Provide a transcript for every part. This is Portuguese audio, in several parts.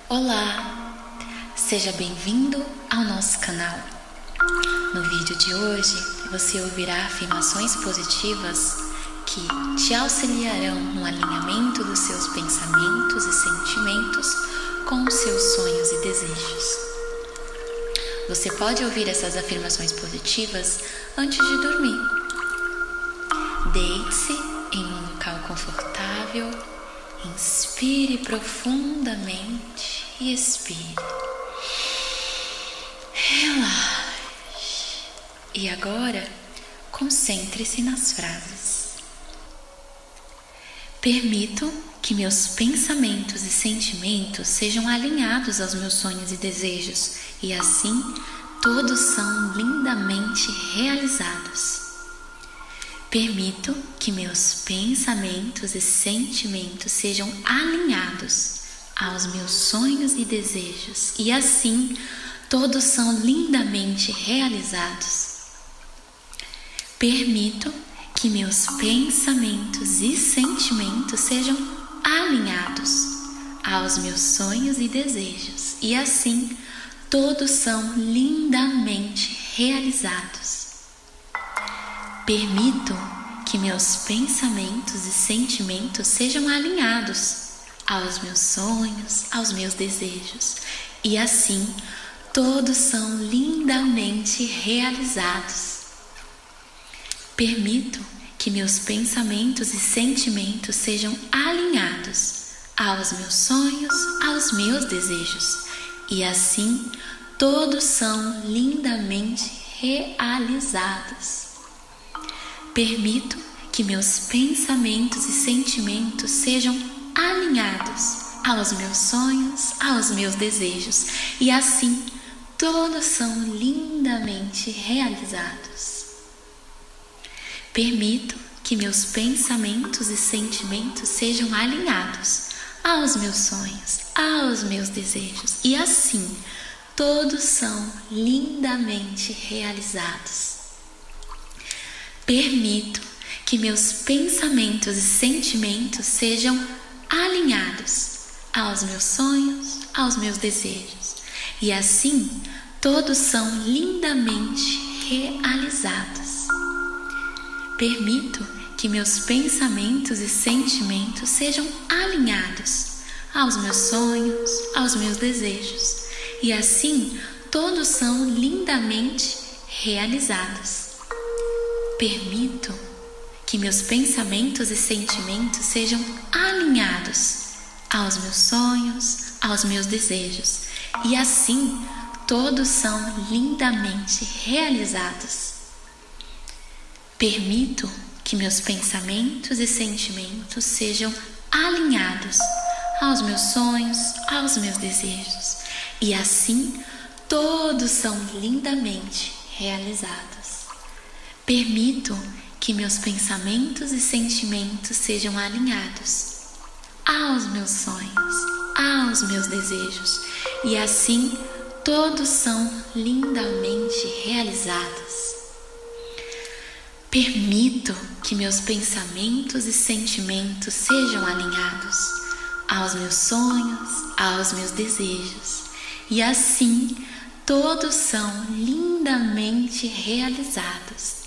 Olá, seja bem-vindo ao nosso canal. No vídeo de hoje, você ouvirá afirmações positivas que te auxiliarão no alinhamento dos seus pensamentos e sentimentos com os seus sonhos e desejos. Você pode ouvir essas afirmações positivas antes de dormir. Deite-se em um local confortável, inspire profundamente e expire. Relaxe. E agora, concentre-se nas frases. Permito que meus pensamentos e sentimentos sejam alinhados aos meus sonhos e desejos, e assim todos são lindamente realizados. Permito que meus pensamentos e sentimentos sejam alinhados aos meus sonhos e desejos, e assim todos são lindamente realizados. Permito que meus pensamentos e sentimentos sejam alinhados aos meus sonhos e desejos, e assim todos são lindamente realizados. Permito que meus pensamentos e sentimentos sejam alinhados aos meus sonhos, aos meus desejos, e assim todos são lindamente realizados. Permito que meus pensamentos e sentimentos sejam alinhados aos meus sonhos, aos meus desejos, e assim todos são lindamente realizados. Permito que meus pensamentos e sentimentos sejam alinhados aos meus sonhos, aos meus desejos, e assim todos são lindamente realizados. Permito que meus pensamentos e sentimentos sejam alinhados aos meus sonhos, aos meus desejos, e assim todos são lindamente realizados. Permito que meus pensamentos e sentimentos sejam alinhados aos meus sonhos, aos meus desejos, e assim todos são lindamente realizados. Permito que meus pensamentos e sentimentos sejam alinhados aos meus sonhos, aos meus desejos, e assim todos são lindamente realizados. Permito que meus pensamentos e sentimentos sejam alinhados aos meus sonhos, aos meus desejos, e assim todos são lindamente realizados. Permito que meus pensamentos e sentimentos sejam alinhados aos meus sonhos, aos meus desejos, e assim todos são lindamente realizados. Permito que meus pensamentos e sentimentos sejam alinhados aos meus sonhos, aos meus desejos, e assim todos são lindamente realizados. Permito que meus pensamentos e sentimentos sejam alinhados aos meus sonhos, aos meus desejos, e assim todos são lindamente realizados.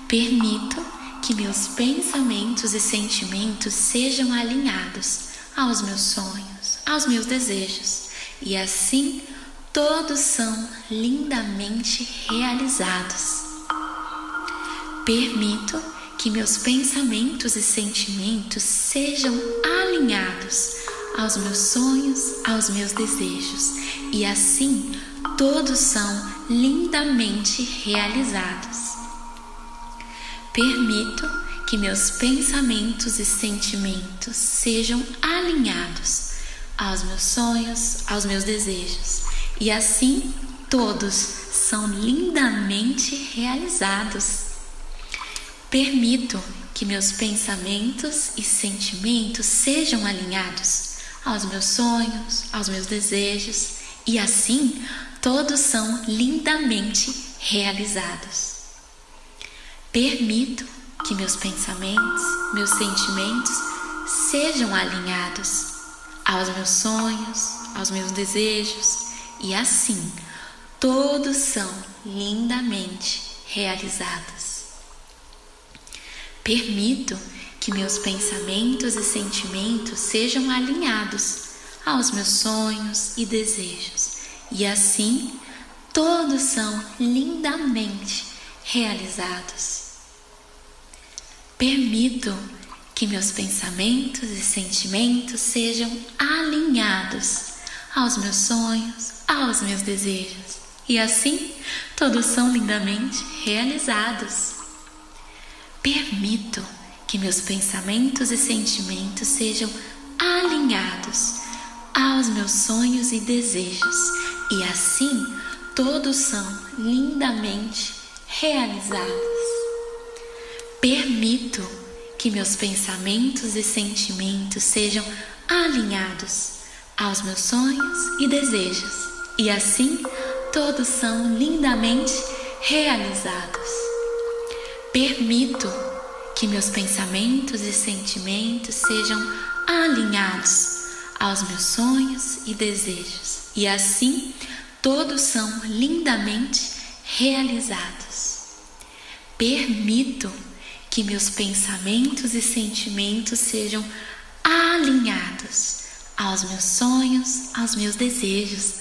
Permito que meus pensamentos e sentimentos sejam alinhados aos meus sonhos, aos meus desejos, e assim todos são lindamente realizados. Permito que meus pensamentos e sentimentos sejam alinhados aos meus sonhos, aos meus desejos, e assim todos são lindamente realizados. Permito que meus pensamentos e sentimentos sejam alinhados aos meus sonhos, aos meus desejos, e assim todos são lindamente realizados. Permito que meus pensamentos e sentimentos sejam alinhados aos meus sonhos, aos meus desejos, e assim todos são lindamente realizados. Permito que meus pensamentos, meus sentimentos sejam alinhados aos meus sonhos, aos meus desejos, e assim todos são lindamente realizados. Permito que meus pensamentos e sentimentos sejam alinhados aos meus sonhos e desejos, e assim todos são lindamente realizados. Permito que meus pensamentos e sentimentos sejam alinhados aos meus sonhos, aos meus desejos, e assim todos são lindamente realizados. Permito que meus pensamentos e sentimentos sejam alinhados aos meus sonhos e desejos, e assim todos são lindamente realizados. Permito que meus pensamentos e sentimentos sejam alinhados aos meus sonhos e desejos, e assim todos são lindamente realizados. Permito que meus pensamentos e sentimentos sejam alinhados aos meus sonhos e desejos, e assim todos são lindamente realizados. Permito que meus pensamentos e sentimentos sejam alinhados aos meus sonhos, aos meus desejos,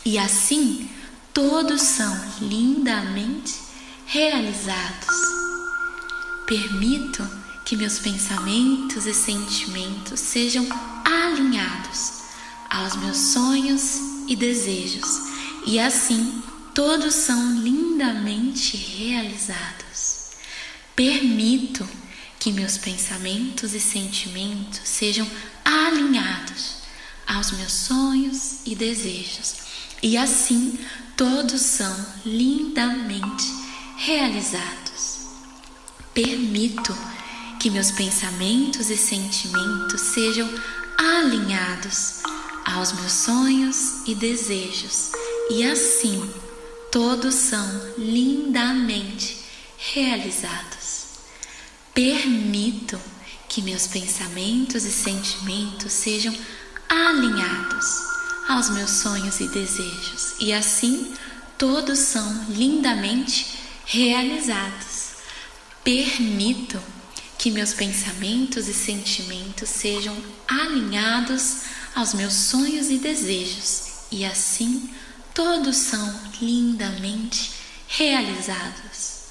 e assim todos são lindamente realizados. Permito que meus pensamentos e sentimentos sejam alinhados aos meus sonhos e desejos, e assim todos são lindamente realizados. Permito que meus pensamentos e sentimentos sejam alinhados aos meus sonhos e desejos, e assim todos são lindamente realizados. Permito que meus pensamentos e sentimentos sejam alinhados aos meus sonhos e desejos, e assim todos são lindamente realizados. Permito que meus pensamentos e sentimentos sejam alinhados aos meus sonhos e desejos, e assim todos são lindamente realizados. Permito que meus pensamentos e sentimentos sejam alinhados aos meus sonhos e desejos, e assim todos são lindamente realizados.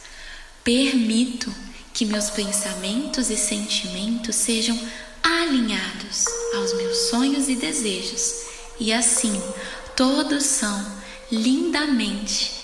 Permito que meus pensamentos e sentimentos sejam alinhados aos meus sonhos e desejos, e assim todos são lindamente